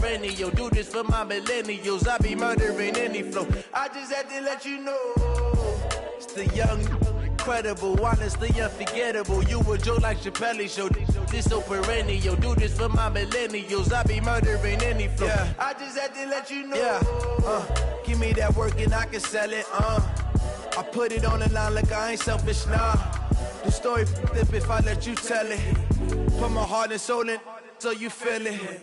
perennial. Do this for my millennials. I be murdering any flow. I just had to let you know. It's the young, incredible, honestly unforgettable. You a Joe like Chappelle show. This so perennial. Do this for my millennials. I be murdering any flow. Yeah. I just had to let you know. Yeah. Give me that work and I can sell it. I put it on the line like I ain't selfish, nah. The story flip if I let you tell it. Put my heart and soul in so you feel it.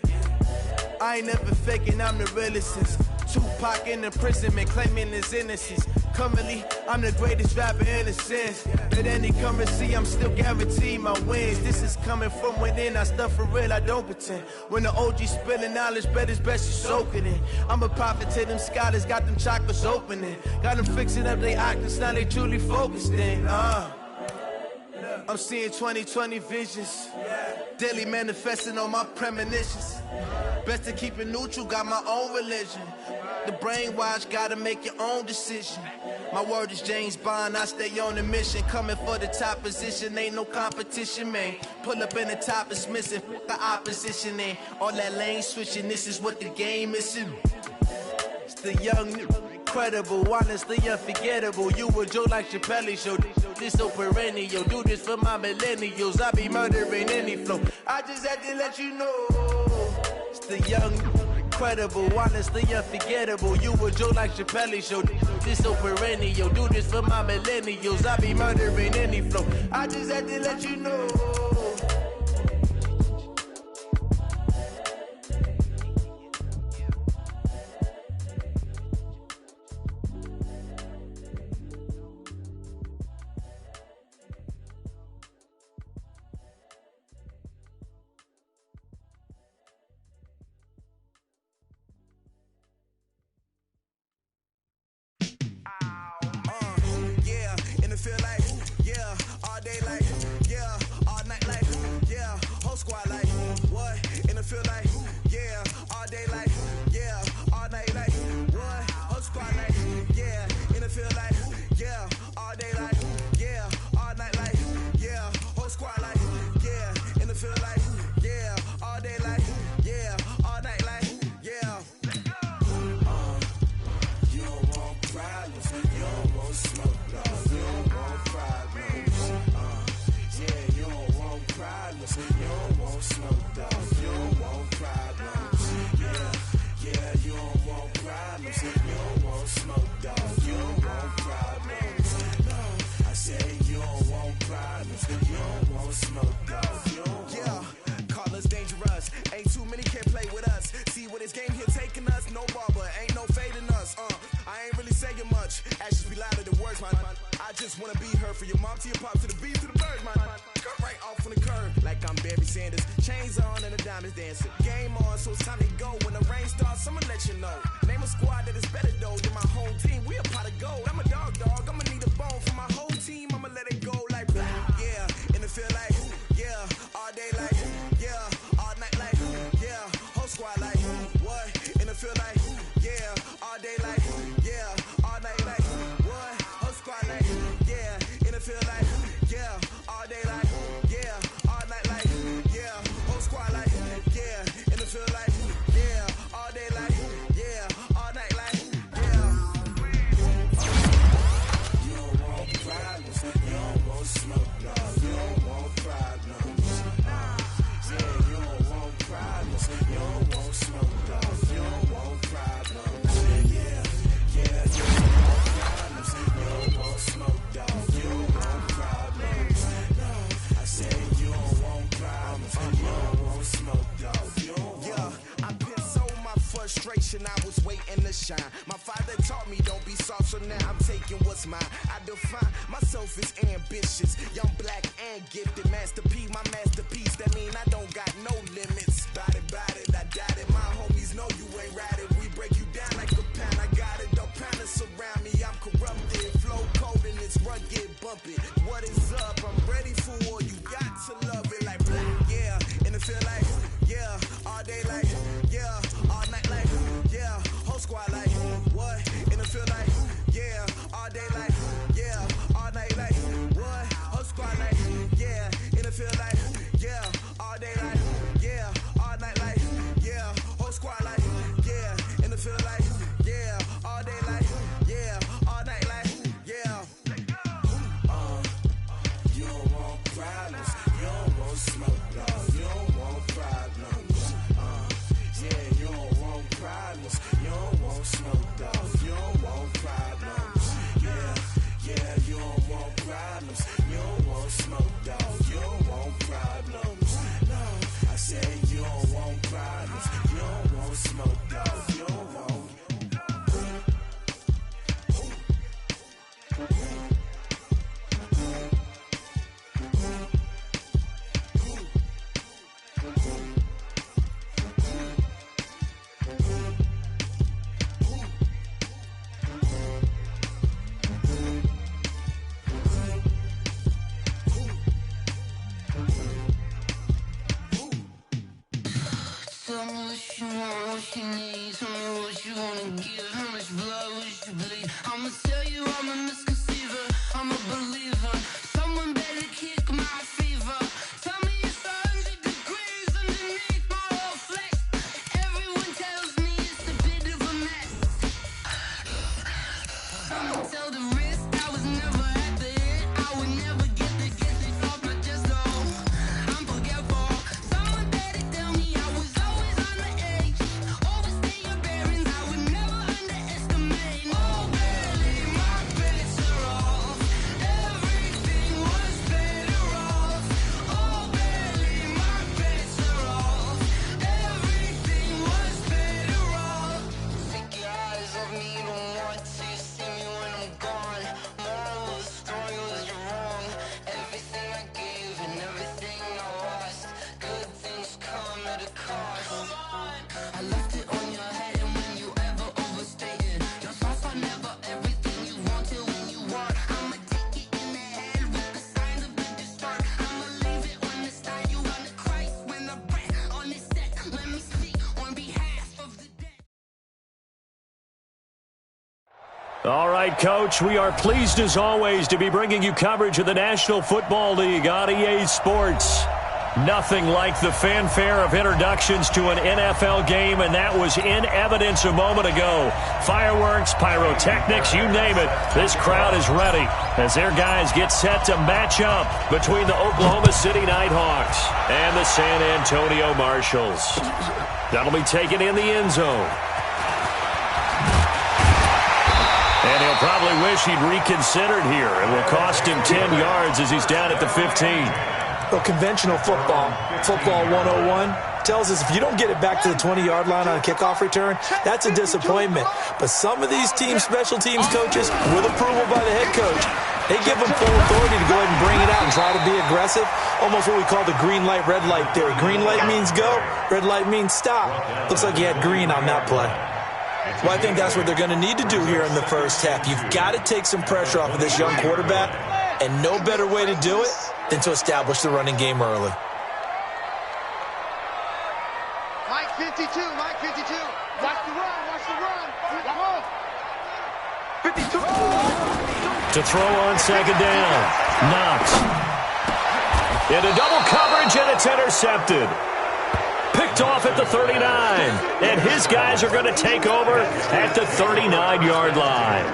I ain't never faking, I'm the realest since Tupac in imprisonment, claiming his innocence. Currently, I'm the greatest rapper in a sense. Let any come and see, I'm still guaranteed my wins. This is coming from within, I stuff for real, I don't pretend. When the OG spilling knowledge, bet it's best you soak it in. I'm a prophet to them scholars, got them chakras opening. Got them fixing up their octaves, now they truly focused in. I'm seeing 2020 visions, daily manifesting on my premonitions. Best to keep it neutral, got my own religion. The brainwash, gotta make your own decision. My word is James Bond, I stay on the mission. Coming for the top position, ain't no competition, man. Pull up in the top, it's missing, the opposition ain't. All that lane switching, this is what the game is. It's the young, incredible, honestly unforgettable. You a Joe like Chappelle show. This so perennial. Do this for my millennials. I be murdering any flow. I just had to let you know. It's the young, incredible, honestly unforgettable. You a Joe like Chappelle show. This so perennial. Do this for my millennials. I be murdering any flow. I just had to let you know. I was waiting to shine. My father taught me don't be soft, so now I'm taking what's mine. I define myself as ambitious, young, black, and gifted. Master P, my masterpiece. That mean I don't got no limits. Bout it, I doubt it. My homies know you ain't ratted. We break you down like a pound. I got it, don't pound it surround me. I'm corrupted, flow cold and it's rugged, bump it. What is up? I'm ready for war. You got to love it like black, yeah. And it feel like, yeah, all day like, yeah, all night like, yeah, whole squad like, what? And it feel like, yeah, all day like, yeah, all night like, what? Whole squad like, yeah, and it feel like, yeah, all day like, yeah, all night like, yeah, whole what you need, tell me what you wanna give. How much blood would you bleed? I'ma tell you I'm a misconceiver, I'm a believer. Someone better kick my fever. Tell me it's 100 degrees underneath my whole flesh. Everyone tells me it's a bit of a mess. I'ma tell the risk I was never at the end. I would never get this off my chest, though. I'm forgetful. Someone better tell me I was always on the edge. Overstay your bearings, I would never underestimate. Oh, barely, my bets are off. Everything was better off. Oh, barely, my bets are off. Everything was better off. Take your eyes off me, don't want to see me when I'm gone. Moral of the story was you're wrong. Everything I gave and everything I lost. Good things come at a cost. I left it on your head, and when you ever overstay it, your thoughts are never everything you want till when you want. I'ma take it in the head with the signs of the distort. I'ma leave it on the side. You run the Christ when the breath on this set. Let me speak on behalf of the dead. All right, Coach, we are pleased as always to be bringing you coverage of the National Football League on EA Sports. Nothing like the fanfare of introductions to an NFL game, and that was in evidence a moment ago. Fireworks, pyrotechnics, you name it. This crowd is ready as their guys get set to match up between the Oklahoma City Nighthawks and the San Antonio Marshals. That'll be taken in the end zone. And he'll probably wish he'd reconsidered here. It will cost him 10 yards as he's down at the 15. Well, conventional football 101, tells us if you don't get it back to the 20-yard line on a kickoff return, that's a disappointment. But some of these team special teams coaches, with approval by the head coach, they give them full authority to go ahead and bring it out and try to be aggressive, almost what we call the green light, red light theory. Green light means go, red light means stop. Looks like he had green on that play. Well, I think that's what they're going to need to do here in the first half. You've got to take some pressure off of this young quarterback, and no better way to do it than to establish the running game early. Mike 52. Watch the run. Come on. 52. To throw on second down. Knox. Into double coverage, and it's intercepted. Picked off at the 39. And his guys are going to take over at the 39-yard line.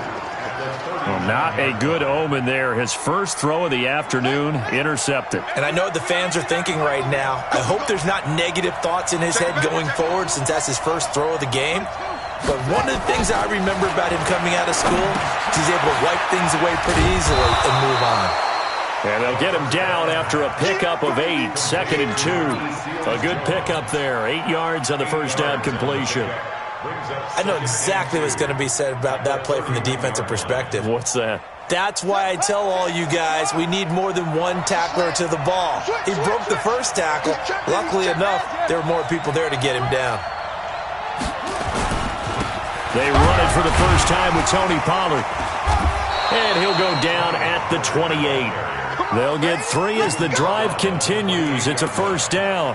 Well, not a good omen there. His first throw of the afternoon, intercepted. And I know what the fans are thinking right now. I hope there's not negative thoughts in his head going forward since that's his first throw of the game. But one of the things I remember about him coming out of school is he's able to wipe things away pretty easily and move on. And they'll get him down after a pickup of 8, 2nd and 2. A good pickup there, 8 yards on the first down completion. I know exactly what's going to be said about that play from the defensive perspective. What's that? That's why I tell all you guys we need more than one tackler to the ball. He broke the first tackle. Luckily enough, there were more people there to get him down. They run it for the first time with Tony Pollard. And he'll go down at the 28. They'll get 3 as the drive continues. It's a first down.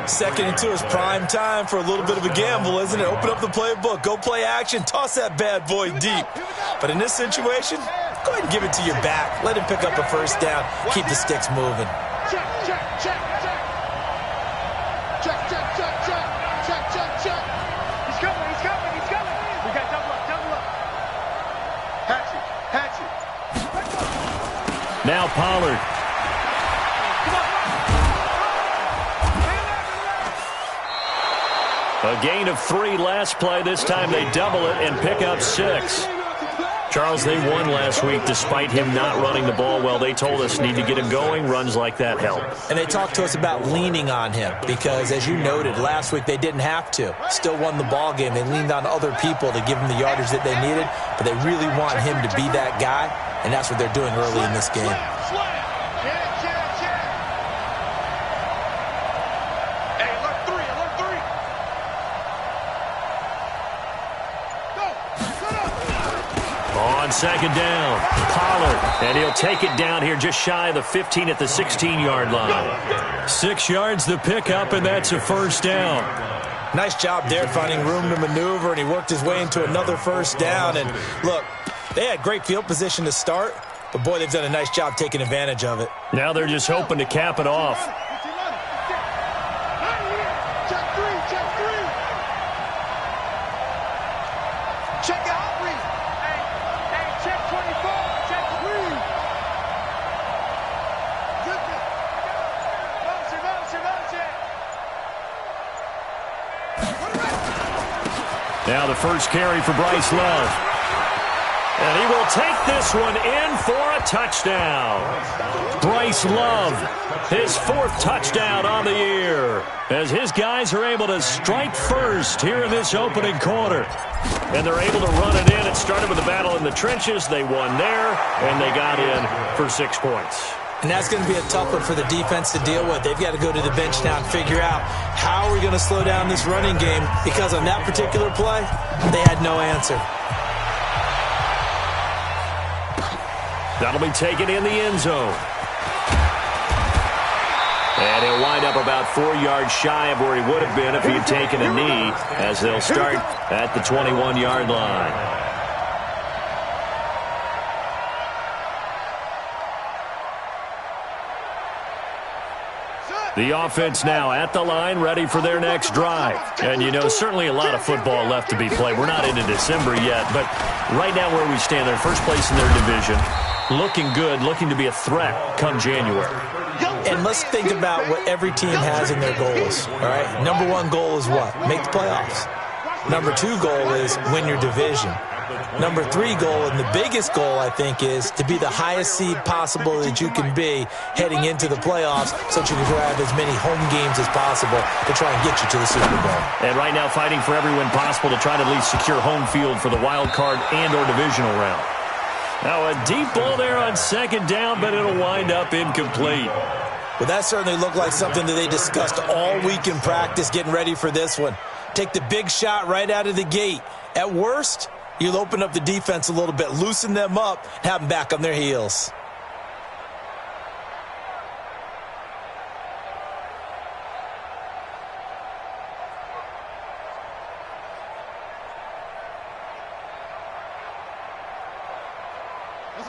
2nd and 2 is prime time for a little bit of a gamble, isn't it? Open up the playbook, go play action, toss that bad boy deep. But in this situation, go ahead and give it to your back. Let him pick up a first down. Keep the sticks moving. Check. He's coming. We got double up. Hatchet. Now Pollard. A gain of 3 last play. This time they double it and pick up 6. Charles, they won last week despite him not running the ball well. They told us need to get him going. Runs like that help. And they talked to us about leaning on him because, as you noted, last week they didn't have to. Still won the ball game. They leaned on other people to give him the yardage that they needed, but they really want him to be that guy, and that's what they're doing early in this game. Second down, Pollard, and he'll take it down here just shy of the 15 at the 16-yard line. 6 yards the pickup, and that's a first down. Nice job there finding room to maneuver, and he worked his way into another first down. And look, they had great field position to start, but boy, they've done a nice job taking advantage of it. Now they're just hoping to cap it off. Check three. Check out three. Hey, check 24. Check three. Good. Now the first carry for Bryce Love. And he will take this one in for a touchdown. Bryce Love, his 4th touchdown on the year, as his guys are able to strike first here in this opening quarter. And they're able to run it in. It started with a battle in the trenches. They won there, and they got in for 6 points. And that's going to be a tough one for the defense to deal with. They've got to go to the bench now and figure out how are we going to slow down this running game, because on that particular play, they had no answer. That'll be taken in the end zone. And he'll wind up about 4 yards shy of where he would have been if he had taken a knee, as they'll start at the 21-yard line. The offense now at the line, ready for their next drive. And, you know, certainly a lot of football left to be played. We're not into December yet, but right now where we stand, they're first place in their division. Looking good, looking to be a threat come January. And let's think about what every team has in their goals, all right? Number 1 goal is what? Make the playoffs. Number 2 goal is win your division. Number 3 goal, and the biggest goal, I think, is to be the highest seed possible that you can be heading into the playoffs, so that you can grab as many home games as possible to try and get you to the Super Bowl. And right now fighting for every win possible to try to at least secure home field for the wild card and or divisional round. Now a deep ball there on 2nd down, but it'll wind up incomplete. Well, that certainly looked like something that they discussed all week in practice getting ready for this one. Take the big shot right out of the gate. At worst, you'll open up the defense a little bit, loosen them up, and have them back on their heels.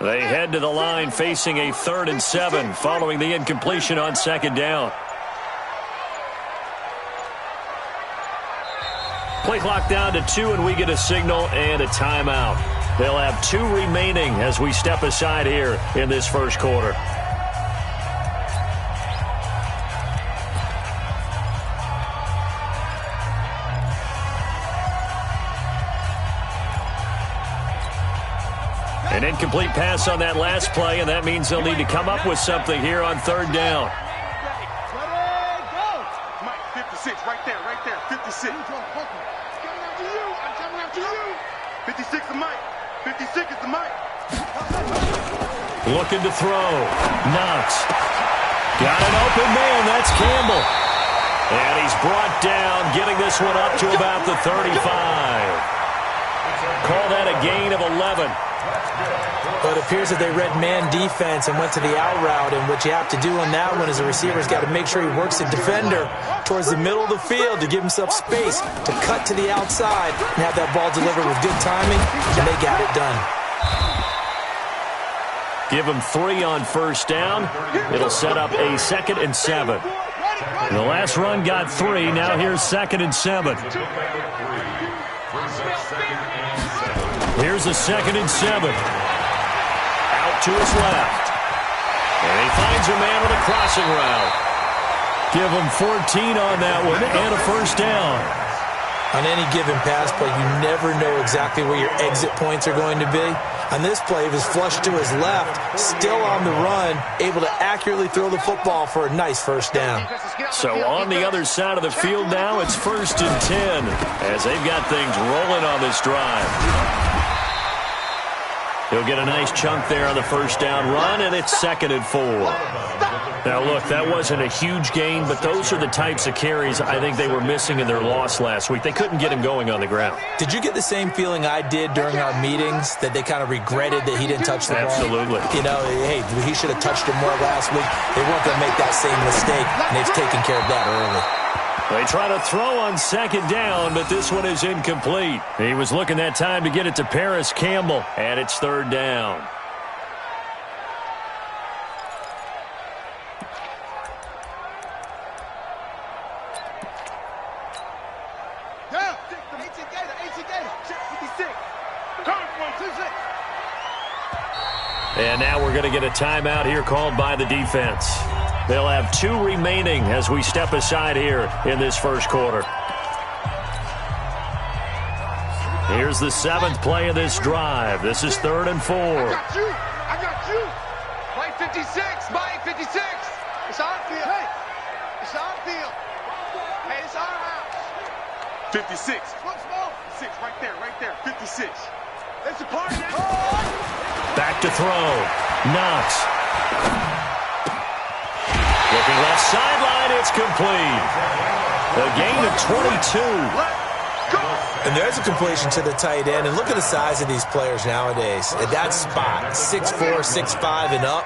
They head to the line facing a 3rd and 7 following the incompletion on 2nd down. Play clock down to 2, and we get a signal and a timeout. They'll have 2 remaining as we step aside here in this first quarter. An incomplete pass on that last play, and that means they'll need to come up with something here on 3rd down. Mike, 56, right there, 56. I'm coming after you. 56 is Mike. 56 is the Mike. Looking to throw. Knox. Got an open man. That's Campbell. And he's brought down, getting this one up to about the 35. Call that a gain of 11. But it appears that they read man defense and went to the out route, and what you have to do on that one is the receiver's got to make sure he works the defender towards the middle of the field to give himself space to cut to the outside and have that ball delivered with good timing, and they got it done. Give him 3 on 1st down. It'll set up a 2nd and 7. The last run got 3. Now here's 2nd and 7. Here's a 2nd and 7. Out to his left. And he finds a man with a crossing route. Give him 14 on that one and a 1st down. On any given pass play, you never know exactly where your exit points are going to be. On this play, he was flushed to his left, still on the run, able to accurately throw the football for a nice 1st down. So on the other side of the field now, it's 1st and 10 as they've got things rolling on this drive. He'll get a nice chunk there on the 1st down run, and it's 2nd and 4. Now, look, that wasn't a huge gain, but those are the types of carries I think they were missing in their loss last week. They couldn't get him going on the ground. Did you get the same feeling I did during our meetings, that they kind of regretted that he didn't touch the ball? Absolutely. You know, hey, he should have touched it more last week. They weren't going to make that same mistake, and they've taken care of that early. They try to throw on second down, but this one is incomplete. He was looking that time to get it to Paris Campbell, and it's third down. And now we're going to get a timeout here called by the defense. They'll have 2 remaining as we step aside here in this first quarter. Here's the 7th play of this drive. This is 3rd and 4. I got you. Play 56. Play 56. It's our field. Hey, it's our field. Hey, it's our house. 56. Look small. 6, right there. 56. It's a party now. Back to throw. Knox. Looking left sideline. It's complete. A gain of 22. And there's a completion to the tight end. And look at the size of these players nowadays. At that spot, 6'4", 6'5", and up.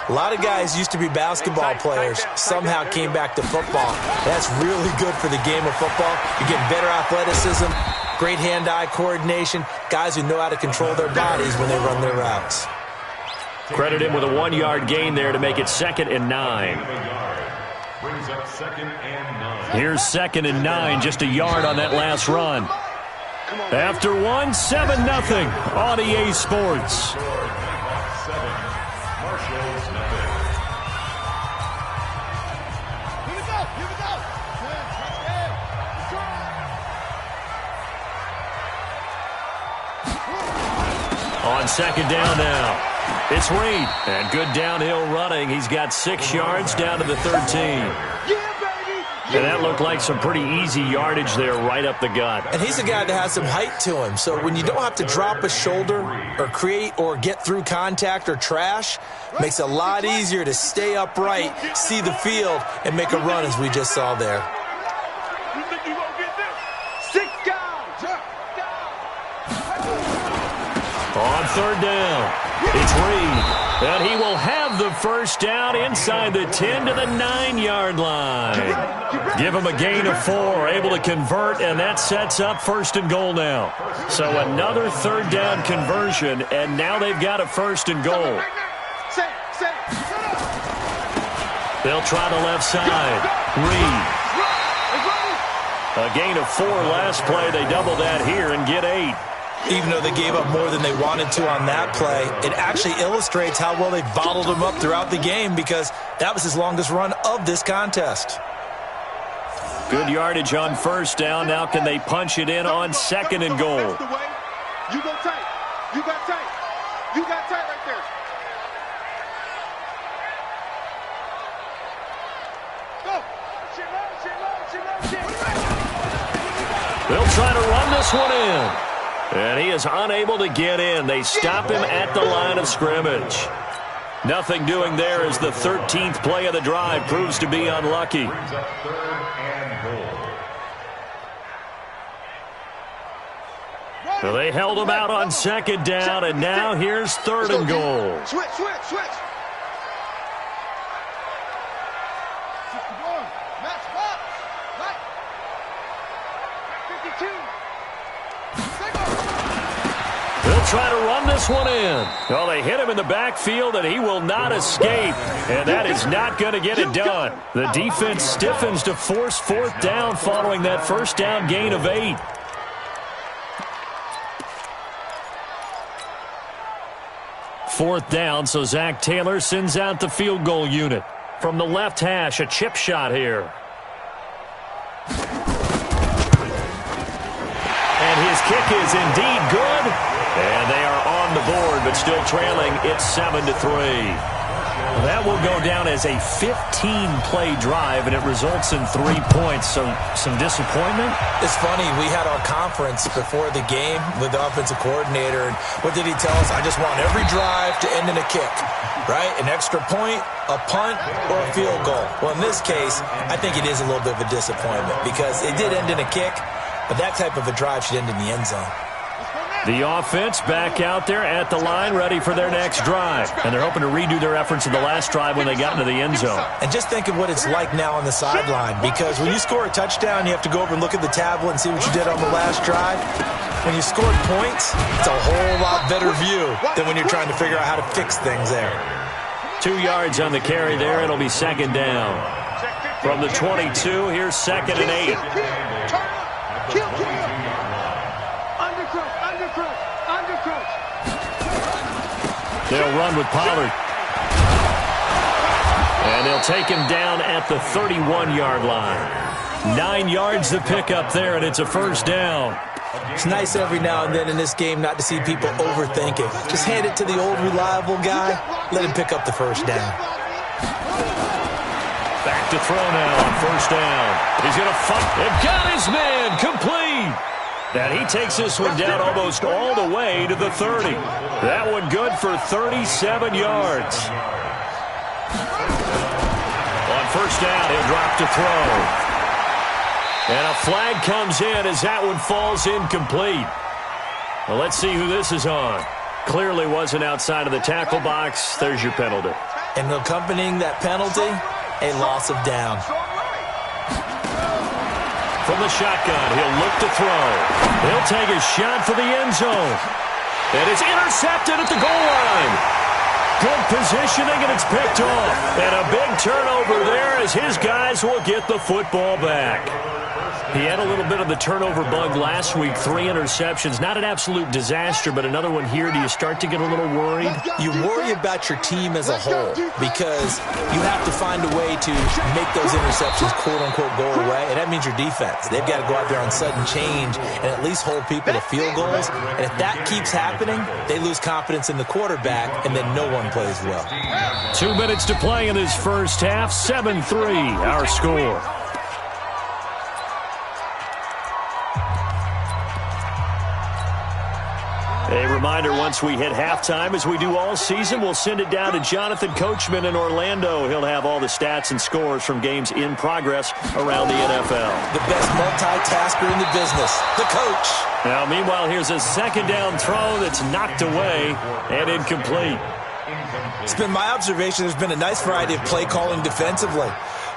A lot of guys used to be basketball players, somehow came back to football. That's really good for the game of football. You're getting better athleticism, great hand-eye coordination, guys who know how to control their bodies when they run their routes. Credit him with a 1-yard gain there to make it 2nd and 9. Brings up 2nd and 9. Here's 2nd and 9, just a yard on that last run. After 1, 7-0 on EA Sports. On 2nd down now. It's Reed, and good downhill running. He's got 6 yards down to the 13. And that looked like some pretty easy yardage there right up the gut. And he's a guy that has some height to him. So when you don't have to drop a shoulder or create or get through contact or trash, makes it a lot easier to stay upright, see the field, and make a run as we just saw there. On 3rd down, it's Reed. And he will have the first down inside the 10 to the 9-yard line. Give him a gain of 4, able to convert, and that sets up 1st and goal now. So another 3rd down conversion, and now they've got a 1st and goal. They'll try the left side. Reed. A gain of 4 last play. They double that here and get 8. Even though they gave up more than they wanted to on that play, it actually illustrates how well they bottled him up throughout the game because that was his longest run of this contest. Good yardage on 1st down. Now can they punch it in on 2nd and goal? You go tight. You got tight. You got tight right there. Go. They'll try to run this one in. And he is unable to get in. They stop him at the line of scrimmage. Nothing doing there as the 13th play of the drive proves to be unlucky. So they held him out on 2nd down, and now here's 3rd and goal. Switch. 52. They'll try to run this one in. Well, they hit him in the backfield, and he will not escape. And that is not going to get it done. The defense stiffens to force 4th down following that 1st down gain of 8. Fourth down, so Zach Taylor sends out the field goal unit. From the left hash, a chip shot here. And his kick is indeed good. And they are on the board, but still trailing. It's 7-3. That will go down as a 15-play drive, and it results in 3 points. So some disappointment? It's funny. We had our conference before the game with the offensive coordinator. And what did he tell us? I just want every drive to end in a kick, right? An extra point, a punt, or a field goal. Well, in this case, I think it is a little bit of a disappointment because it did end in a kick, but that type of a drive should end in the end zone. The offense back out there at the line, ready for their next drive. And they're hoping to redo their efforts in the last drive when they got into the end zone. And just think of what it's like now on the sideline, because when you score a touchdown, you have to go over and look at the tablet and see what you did on the last drive. When you scored points, it's a whole lot better view than when you're trying to figure out how to fix things there. 2 yards on the carry there. It'll be second down. From the 22, here's 2nd and 8. They'll run with Pollard. And they'll take him down at the 31-yard line. 9 yards to pick up there, and it's a first down. It's nice every now and then in this game not to see people overthink it. Just hand it to the old reliable guy. Let him pick up the first down. Back to throw now on first down. He's going to fight. They've got his man complete. And he takes this one down almost all the way to the 30. That one good for 37 yards. On first down, he'll drop to throw. And a flag comes in as that one falls incomplete. Well, let's see who this is on. Clearly wasn't outside of the tackle box. There's your penalty. And accompanying that penalty, a loss of down. From the shotgun, he'll look to throw. He'll take a shot for the end zone. And it's intercepted at the goal line. Good positioning, and it's picked off. And a big turnover there as his guys will get the football back. He had a little bit of the turnover bug last week, 3 interceptions. Not an absolute disaster, but another one here. Do you start to get a little worried? You worry about your team as a whole because you have to find a way to make those interceptions, quote-unquote, go away, and that means your defense. They've got to go out there on sudden change and at least hold people to field goals, and if that keeps happening, they lose confidence in the quarterback, and then no one plays well. 2 minutes to play in this first half, 7-3, our score. A reminder, once we hit halftime, as we do all season, we'll send it down to Jonathan Coachman in Orlando. He'll have all the stats and scores from games in progress around the NFL. The best multitasker in the business, the coach. Now, meanwhile, here's a second down throw that's knocked away and incomplete. It's been my observation there's been a nice variety of play calling defensively.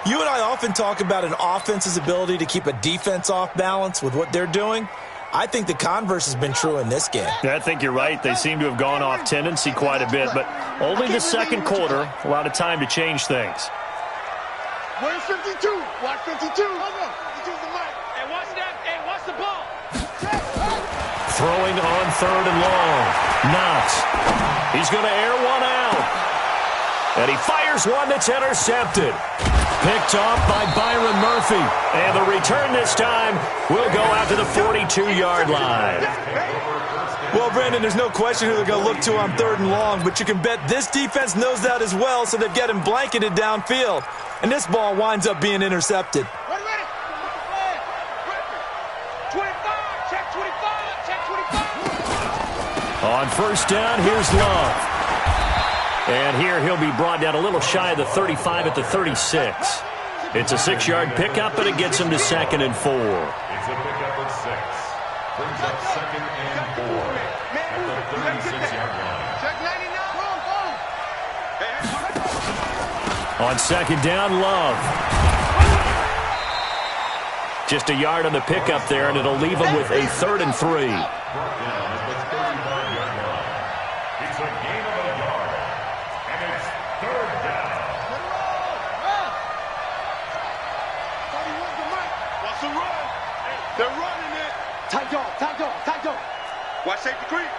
You and I often talk about an offense's ability to keep a defense off balance with what they're doing. I think the converse has been true in this game. I think you're right. They seem to have gone off tendency quite a bit, but only the second quarter, a lot of time to change things. Where's 52? Watch 52. Hold on. He's using the mic. Hey, watch that. Hey, watch the ball. Throwing on 3rd and long. Knox. He's going to air one out. And he fires one that's intercepted. Picked off by Byron Murphy. And the return this time will go out to the 42-yard line. Well, Brandon, there's no question who they're going to look to on 3rd and long, but you can bet this defense knows that as well, so they've got him blanketed downfield. And this ball winds up being intercepted. Ready. 25. Check 25. Check 25. On first down, here's Love. And here he'll be brought down a little shy of the 35 at the 36. It's a 6-yard pickup, but it gets him to 2nd and 4. It's a pickup of 6. Brings up 2nd and 4 at the 36-yard line. Check 99. On second down, Love. Just a yard on the pickup there, and it'll leave him with a 3rd and 3. Brought down at the 35-yard line. It's a gain of a yard. And it's 3rd down. Watch the run. They're running it. Tight dog. Watch safety creep.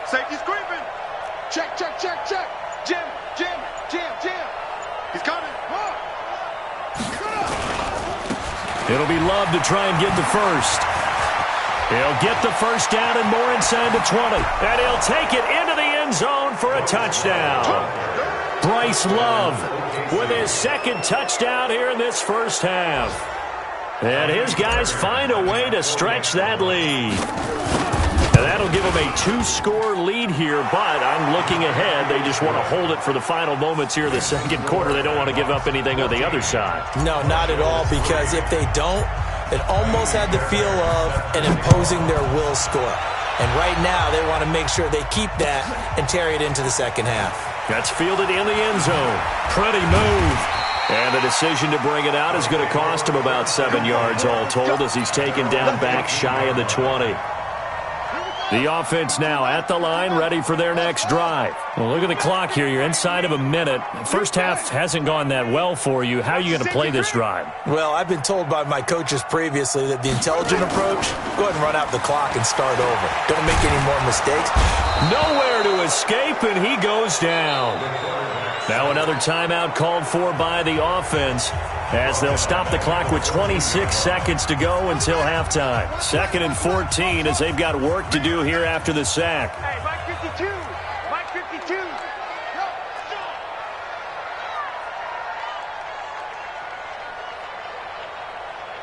Safety's creeping. Check. Jim. He's coming. It'll be Love to try and get the first. He'll get the first down and more inside the 20. And he'll take it into the end zone for a touchdown. Bryce Love with his 2nd touchdown here in this first half. And his guys find a way to stretch that lead. And that'll give them a 2-score lead here, but I'm looking ahead. They just want to hold it for the final moments here in the second quarter. They don't want to give up anything on the other side. No, not at all, because if they don't, it almost had the feel of an imposing their will score. And right now, they want to make sure they keep that and carry it into the second half. That's fielded in the end zone. Pretty move. And the decision to bring it out is going to cost him about 7 yards all told as he's taken down back shy of the 20. The offense now at the line, ready for their next drive. Well, look at the clock here. You're inside of a minute. First half hasn't gone that well for you. How are you going to play this drive? Well, I've been told by my coaches previously that the intelligent approach, go ahead and run out the clock and start over. Don't make any more mistakes. Nowhere to escape, and he goes down. Now another timeout called for by the offense as they'll stop the clock with 26 seconds to go until halftime. 2nd and 14 as they've got work to do here after the sack. Hey, Mike 52. Mike 52.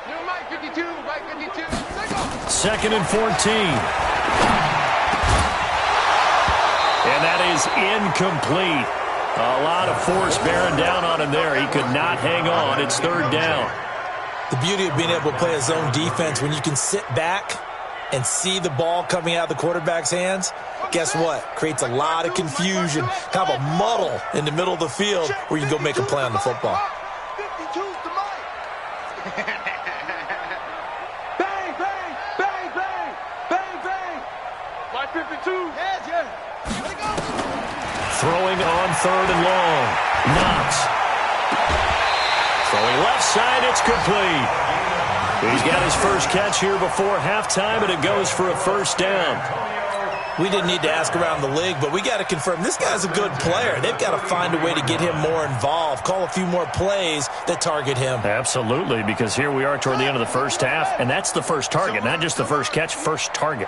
New Mike 52. Mike 52. 2nd and 14. And that is incomplete. A lot of force bearing down on him there. He could not hang on. It's 3rd down. The beauty of being able to play a zone defense when you can sit back and see the ball coming out of the quarterback's hands, guess what? Creates a lot of confusion, kind of a muddle in the middle of the field where you can go make a play on the football. 52 to Mike. Bang, bang, bang, bang, bang, bang. Mike 52. Yeah. Let it go. Throwing on 3rd and long. Knox. Throwing left side, it's complete. He's got his first catch here before halftime, and it goes for a 1st down. We didn't need to ask around the league, but we got to confirm this guy's a good player. They've got to find a way to get him more involved, call a few more plays that target him. Absolutely, because here we are toward the end of the first half, and that's the first target, not just the first catch, first target.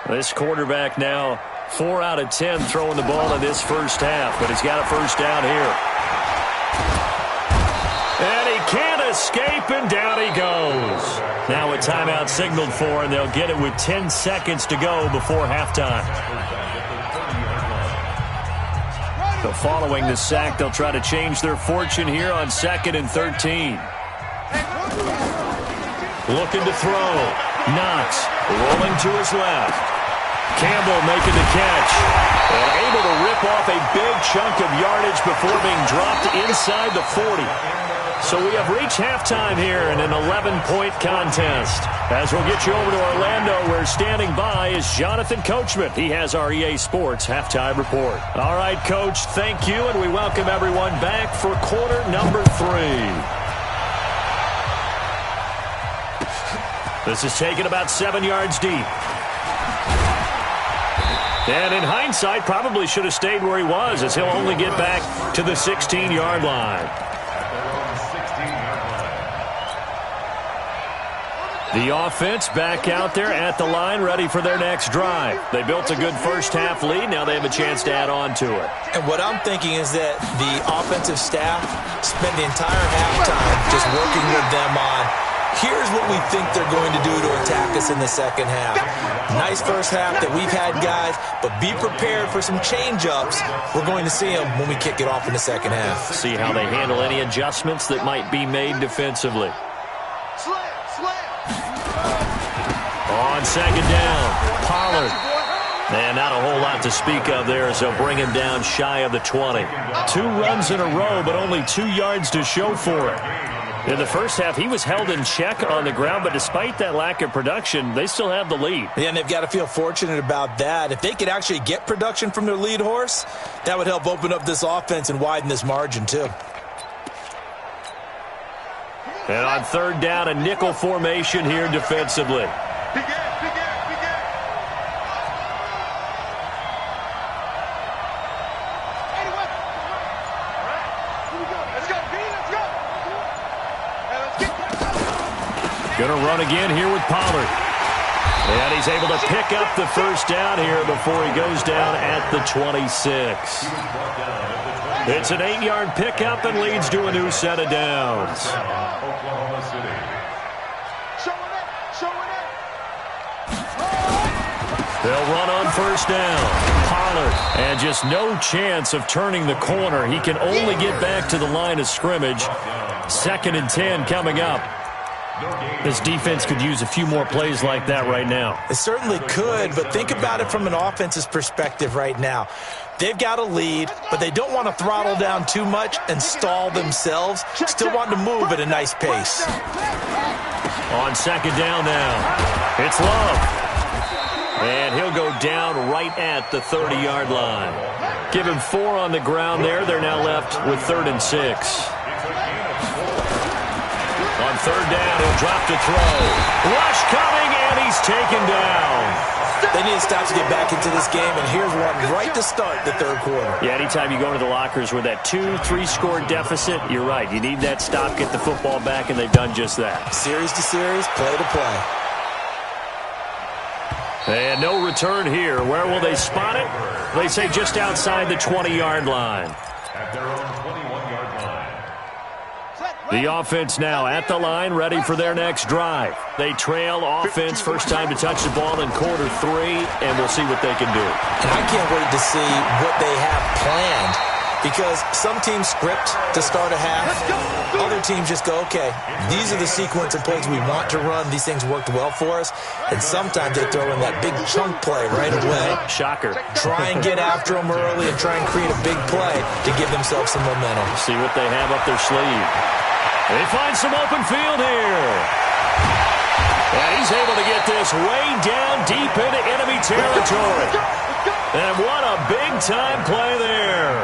This quarterback now 4 out of 10 throwing the ball in this first half, but he's got a 1st down here. And he can't escape, and down he goes. Now a timeout signaled for, and they'll get it with 10 seconds to go before halftime. So following the sack, they'll try to change their fortune here on 2nd and 13. Looking to throw. Knox rolling to his left. Campbell making the catch and able to rip off a big chunk of yardage before being dropped inside the 40. So we have reached halftime here in an 11-point contest. As we'll get you over to Orlando, where standing by is Jonathan Coachman. He has our EA Sports halftime report. All right, Coach, thank you, and we welcome everyone back for quarter number 3. This is taken about 7 yards deep. And in hindsight, probably should have stayed where he was, as he'll only get back to the 16-yard line. The offense back out there at the line, ready for their next drive. They built a good first-half lead. Now they have a chance to add on to it. And what I'm thinking is that the offensive staff spent the entire halftime just working with them on, here's what we think they're going to do to attack us in the second half. Nice first half that we've had, guys, but be prepared for some change-ups. We're going to see them when we kick it off in the second half. See how they handle any adjustments that might be made defensively. On 2nd down, Pollard. And not a whole lot to speak of there, so bring him down shy of the 20. 2 runs in a row, but only 2 yards to show for it. In the first half, he was held in check on the ground, but despite that lack of production, they still have the lead. Yeah, and they've got to feel fortunate about that. If they could actually get production from their lead horse, that would help open up this offense and widen this margin, too. And on 3rd down, a nickel formation here defensively. Going to run again here with Pollard. And he's able to pick up the 1st down here before he goes down at the 26. It's an 8-yard pickup and leads to a new set of downs. They'll run on 1st down. Pollard, and just no chance of turning the corner. He can only get back to the line of scrimmage. 2nd and 10 coming up. This defense could use a few more plays like that right now. It certainly could, but think about it from an offense's perspective right now. They've got a lead, but they don't want to throttle down too much and stall themselves. Still want to move at a nice pace. On second down now, it's Love. And he'll go down right at the 30-yard line. Give him 4 on the ground there. They're now left with 3rd and 6. On 3rd down, he'll drop to throw. Rush coming, and he's taken down. They need to stop to get back into this game, and here's one right to start the 3rd quarter. Yeah, anytime you go into the lockers with that 2-3 score deficit, you're right. You need that stop, get the football back, and they've done just that. Series to series, play to play. And no return here. Where will they spot it? They say just outside the 20-yard line. At their own 21-yard line. The offense now at the line, ready for their next drive. They trail offense, first time to touch the ball in quarter 3, and we'll see what they can do. And I can't wait to see what they have planned, because some teams script to start a half. Other teams just go, okay, these are the sequence of plays we want to run. These things worked well for us. And sometimes they throw in that big chunk play right away. Shocker. Try and get after them early and try and create a big play to give themselves some momentum. See what they have up their sleeve. They find some open field here. And he's able to get this way down deep into enemy territory. And what a big-time play there.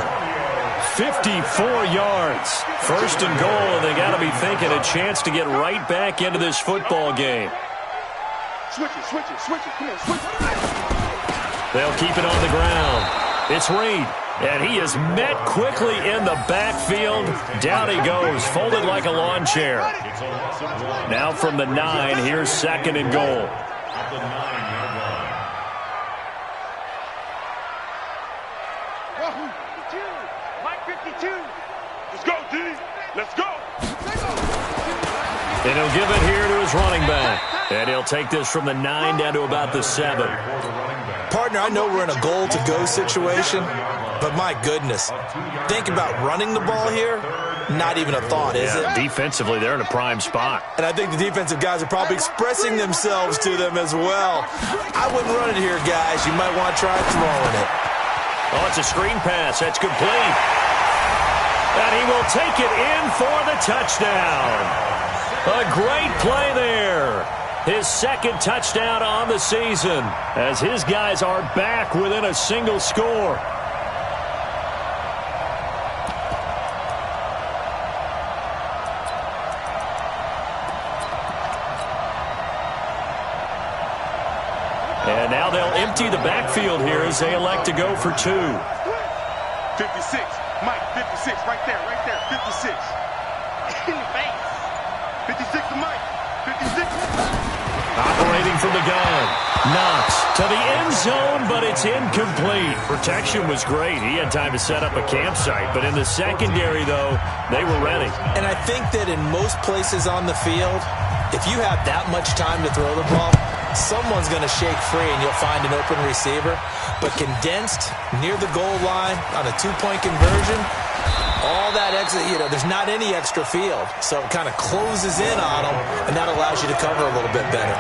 54 yards. 1st and goal, and they got to be thinking a chance to get right back into this football game. Switch it. Come on, switch it. They'll keep it on the ground. It's Reed, and he is met quickly in the backfield. Down he goes, folded like a lawn chair. Now from the 9, here's 2nd and goal. At the 9-yard line. Mike 52. Let's go, D. Let's go. And he'll give it here to his running back. And he'll take this from the 9 down to about the 7. Partner, I know we're in a goal-to-go situation, but my goodness, think about running the ball here. Not even a thought, is it? Defensively, they're in a prime spot. And I think the defensive guys are probably expressing themselves to them as well. I wouldn't run it here, guys. You might want to try throwing it. Oh, it's a screen pass. That's complete. And he will take it in for the touchdown. A great play there. His 2nd touchdown on the season as his guys are back within a single score. And now they'll empty the backfield here as they elect to go for 2. 56. Mike, 56. Right there. 56. In the face. 56 to Mike. 56. Operating from the gun. Knox to the end zone, but it's incomplete. Protection was great. He had time to set up a campsite, but in the secondary, though, they were ready. And I think that in most places on the field, if you have that much time to throw the ball, someone's going to shake free and you'll find an open receiver. But condensed near the goal line on a 2-point conversion, all that exit, there's not any extra field. So it kind of closes in on them, and that allows you to cover a little bit better.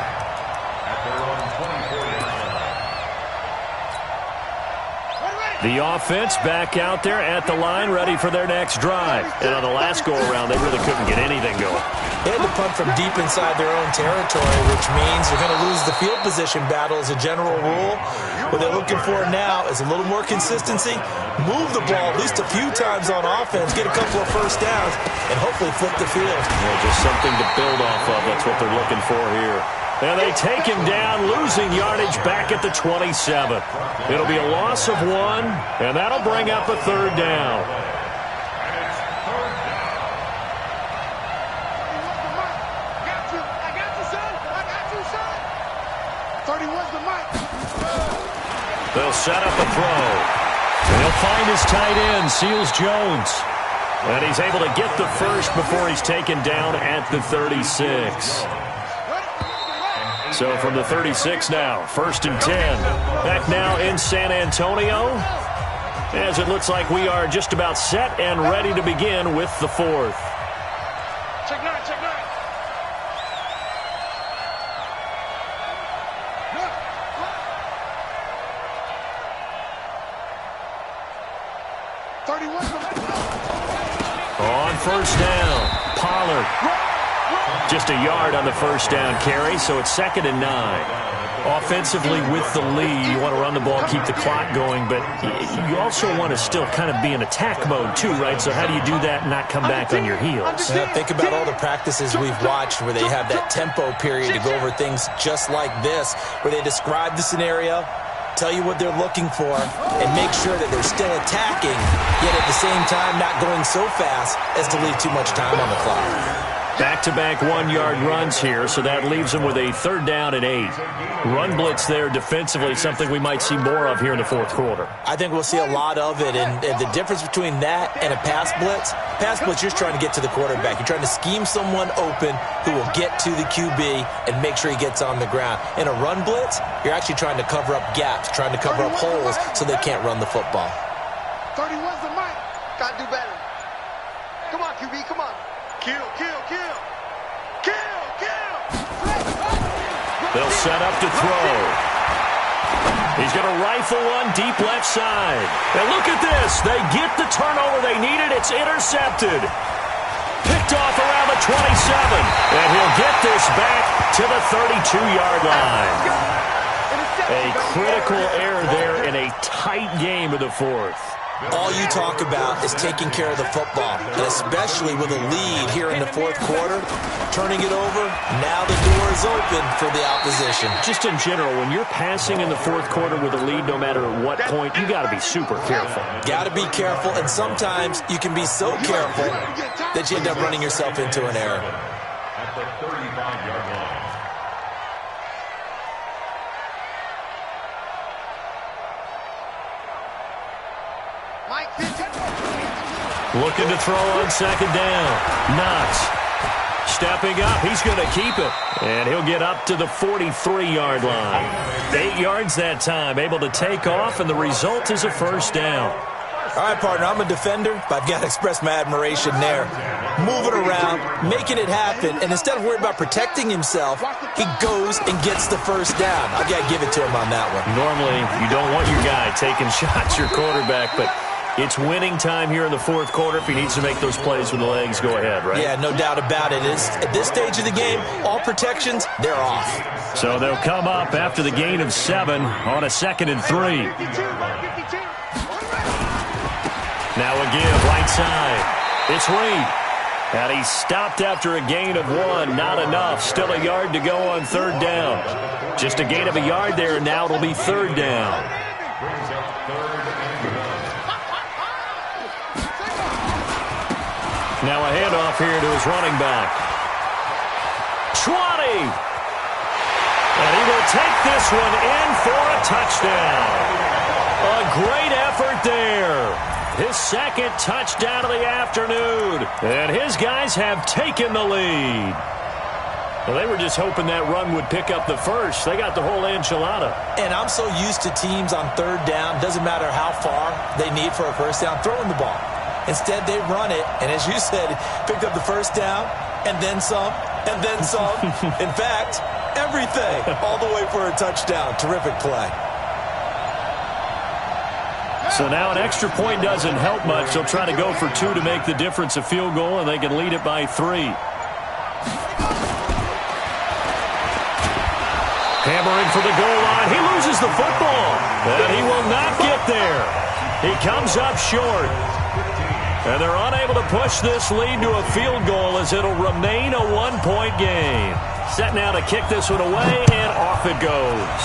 The offense back out there at the line, ready for their next drive. And on the last go-around, they really couldn't get anything going. They had to punt from deep inside their own territory, which means you're going to lose the field position battle as a general rule. What they're looking for now is a little more consistency, move the ball at least a few times on offense, get a couple of first downs, and hopefully flip the field. Yeah, just something to build off of. That's what they're looking for here. And they take him down, losing yardage back at the 27. It'll be a loss of 1, and that'll bring up a 3rd down. They'll set up a throw. And he'll find his tight end, Seals Jones. And he's able to get the first before he's taken down at the 36. So from the 36 now, 1st and 10. Back now in San Antonio, as it looks like we are just about set and ready to begin with the 4th. Check 9. On first down, Pollard. Just a yard on the first down carry, so it's 2nd and 9. Offensively, with the lead, you want to run the ball, keep the clock going, but you also want to still kind of be in attack mode too, right? So how do you do that and not come back on your heels? Think about all the practices we've watched where they have that tempo period to go over things just like this, where they describe the scenario, tell you what they're looking for, and make sure that they're still attacking, yet at the same time not going so fast as to leave too much time on the clock. Back-to-back one-yard runs here, so that leaves them with a 3rd down and 8. Run blitz there defensively, something we might see more of here in the 4th quarter. I think we'll see a lot of it, and the difference between that and a pass blitz, you're just trying to get to the quarterback. You're trying to scheme someone open who will get to the QB and make sure he gets on the ground. In a run blitz, you're actually trying to cover up gaps, trying to cover up holes so they can't run the football. 31's the mic. Gotta do better. Come on, QB, come on. Kill, kill, kill. Kill, kill. They'll set up to throw. He's going to rifle one deep left side. And look at this. They get the turnover they needed. It's intercepted. Picked off around the 27. And he'll get this back to the 32-yard line. A critical error there in a tight game of the 4th. All you talk about is taking care of the football, and especially with a lead here in the 4th quarter, turning it over, now the door is open for the opposition. Just in general, when you're passing in the 4th quarter with a lead, no matter what point, you got to be super careful. Got to be careful, and sometimes you can be so careful that you end up running yourself into an error. At the 35-yard line. Looking to throw on 2nd down. Knox stepping up. He's going to keep it. And he'll get up to the 43-yard line. 8 yards that time. Able to take off, and the result is a 1st down. All right, partner, I'm a defender, but I've got to express my admiration there. Moving around, making it happen, and instead of worrying about protecting himself, he goes and gets the 1st down. I've got to give it to him on that one. Normally, you don't want your guy taking shots, your quarterback, but it's winning time here in the 4th quarter. If he needs to make those plays with the legs, go ahead, right? Yeah, no doubt about it. At this stage of the game, all protections, they're off. So they'll come up after the gain of 7 on a 2nd and 3. Now a give, right side. It's Reed. And he stopped after a gain of 1. Not enough. Still a yard to go on 3rd down. Just a gain of a yard there, and now it'll be 3rd down. Now a handoff here to his running back. 20! And he will take this one in for a touchdown. A great effort there. His 2nd touchdown of the afternoon. And his guys have taken the lead. Well, they were just hoping that run would pick up the 1st. They got the whole enchilada. And I'm so used to teams on 3rd down, doesn't matter how far they need for a 1st down, throwing the ball. Instead, they run it, and as you said, picked up the 1st down, and then some, and then some. In fact, everything, all the way for a touchdown. Terrific play. So now an extra point doesn't help much. They'll try to go for 2 to make the difference a field goal, and they can lead it by 3. Hammering for the goal line. He loses the football, and he will not get there. He comes up short. And they're unable to push this lead to a field goal as it'll remain a 1-point game. Set now to kick this one away, and off it goes.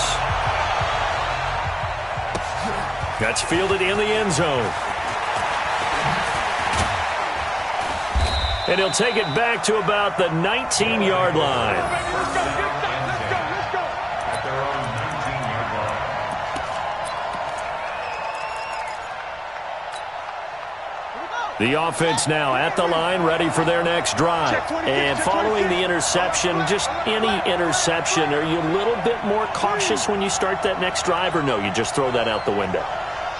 That's fielded in the end zone. And he'll take it back to about the 19-yard line. The offense now at the line, ready for their next drive. And following the interception, just any interception, are you a little bit more cautious when you start that next drive, or no, you just throw that out the window?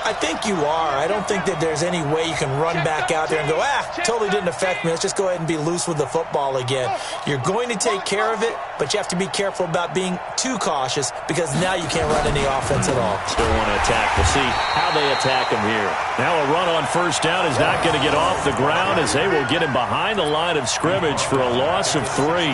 I think you are. I don't think that there's any way you can run back out there and go, totally didn't affect me. Let's just go ahead and be loose with the football again. You're going to take care of it, but you have to be careful about being too cautious because now you can't run any offense at all. Still want to attack. We'll see how they attack him here. Now a run on first down is not going to get off the ground as they will get him behind the line of scrimmage for a loss of 3.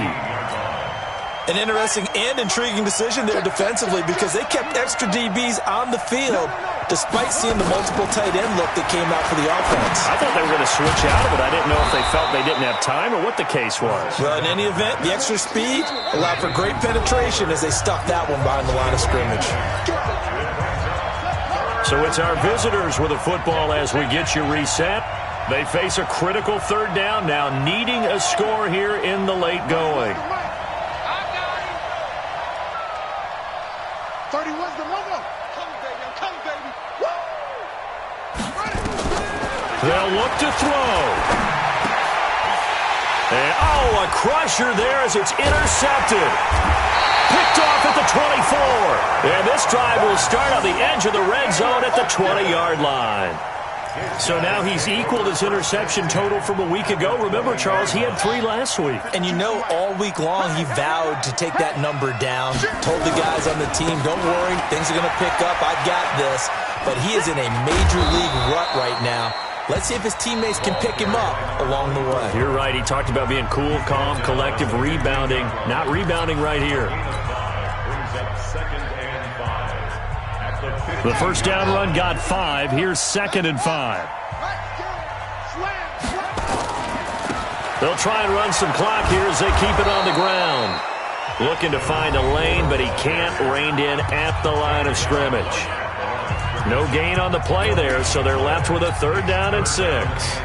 An interesting and intriguing decision there defensively because they kept extra DBs on the field despite seeing the multiple tight end look that came out for the offense. I thought they were going to switch out of it. I didn't know if they felt they didn't have time or what the case was. Well, in any event, the extra speed allowed for great penetration as they stuck that one behind the line of scrimmage. So it's our visitors with a football as we get you reset. They face a critical third down now, needing a score here in the late going. 31's the logo. Come, baby. I'm coming, baby. Woo! They'll look to throw. And, a crusher there as it's intercepted. Picked off at the 24. And this drive will start on the edge of the red zone at the 20-yard line. So now he's equaled his interception total from a week ago. Remember, Charles, he had 3 last week. And you know, all week long he vowed to take that number down. Told the guys on the team, don't worry, things are going to pick up. I've got this. But he is in a major league rut right now. Let's see if his teammates can pick him up along the way. You're right. He talked about being cool, calm, collective, rebounding. Not rebounding right here. The first down run got 5. Here's 2nd and 5. They'll try and run some clock here as they keep it on the ground. Looking to find a lane, but he can't. Reined in at the line of scrimmage. No gain on the play there, so they're left with a 3rd down and 6.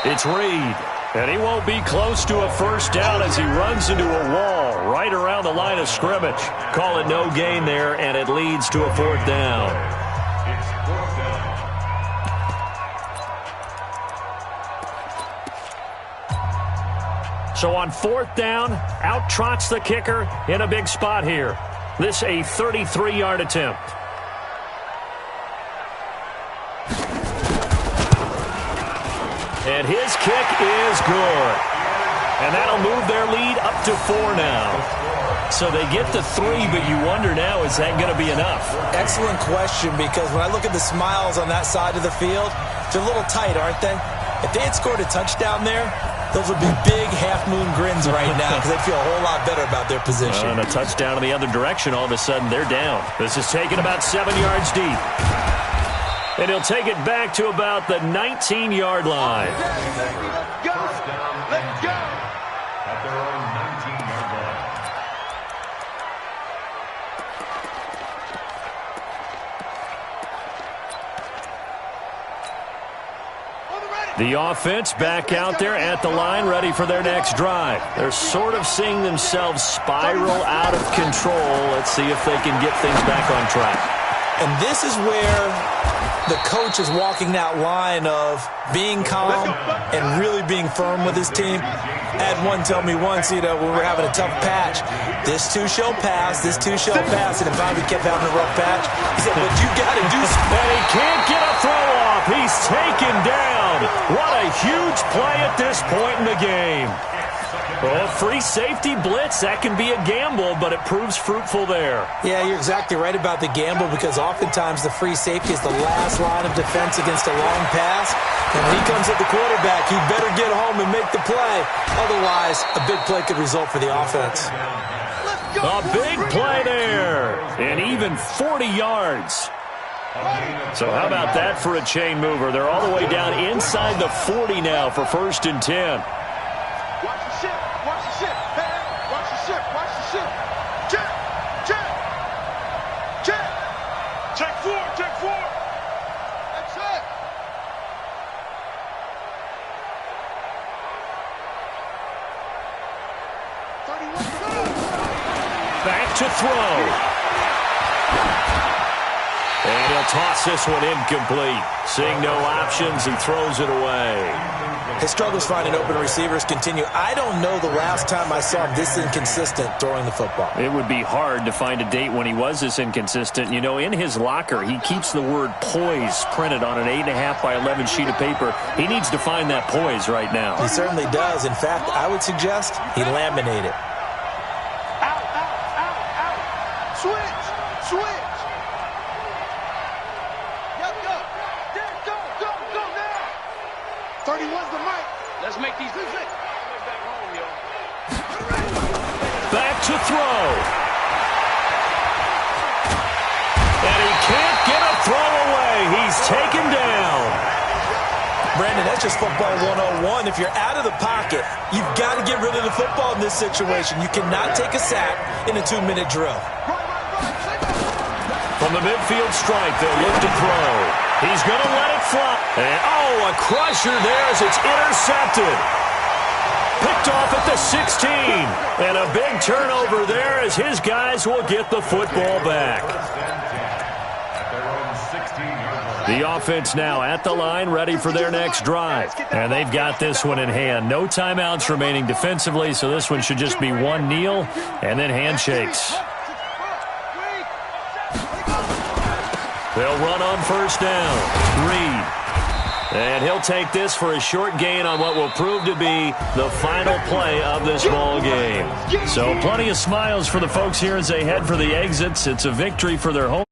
It's Reed, and he won't be close to a first down as he runs into a wall right around the line of scrimmage. Call it no gain there, and it leads to a 4th down. It's 4th down. So on 4th down, out trots the kicker in a big spot here. This a 33-yard attempt. And his kick is good. And that'll move their lead up to 4 now. So they get to 3, but you wonder now, is that going to be enough? Excellent question, because when I look at the smiles on that side of the field, they're a little tight, aren't they? If they had scored a touchdown there, those would be big half-moon grins right now because they'd feel a whole lot better about their position. And a touchdown in the other direction, all of a sudden they're down. This is taken about 7 yards deep. And he'll take it back to about the 19-yard line. Let's go. Let's go. At their own 19-yard line. The offense back out there at the line, ready for their next drive. They're sort of seeing themselves spiral out of control. Let's see if they can get things back on track. And this is where the coach is walking that line of being calm and really being firm with his team. I had one tell me once, when we were having a tough patch, this too shall pass, this too shall pass, and if we kept having a rough patch, he said, but you got to do something. And he can't get a throw off. He's taken down. What a huge play at this point in the game. Well, free safety blitz, that can be a gamble, but it proves fruitful there. Yeah, you're exactly right about the gamble because oftentimes the free safety is the last line of defense against a long pass. And when he comes at the quarterback, he better get home and make the play. Otherwise, a big play could result for the offense. A big play there, and even 40 yards. So how about that for a chain mover? They're all the way down inside the 40 now for 1st and 10. Watch the ship. Watch the ship. Hey, watch the ship. Watch the ship. Check. Check. Check. Check 4. Check 4. That's it. to throw. And he'll toss this one incomplete. Seeing no options, he throws it away. His struggles finding open receivers continue. I don't know the last time I saw him this inconsistent throwing the football. It would be hard to find a date when he was this inconsistent. You know, in his locker, he keeps the word poise printed on an 8.5 by 11 sheet of paper. He needs to find that poise right now. He certainly does. In fact, I would suggest he laminate it. Out, out, out, out. Switch, switch. Go now. 31's the mic. Let's make these decisions. Back to throw. And he can't get a throw away. He's taken down. Brandon, that's just football 101. If you're out of the pocket, you've got to get rid of the football in this situation. You cannot take a sack in a 2-minute drill. From the midfield stripe, they'll look to throw. He's going to let it fly. And, oh, a crusher there as it's intercepted. Picked off at the 16. And a big turnover there as his guys will get the football back. The offense now at the line, ready for their next drive. And they've got this one in hand. No timeouts remaining defensively, so this one should just be one kneel and then handshakes. They'll run on first down. Reed. And he'll take this for a short gain on what will prove to be the final play of this ball game. So plenty of smiles for the folks here as they head for the exits. It's a victory for their home.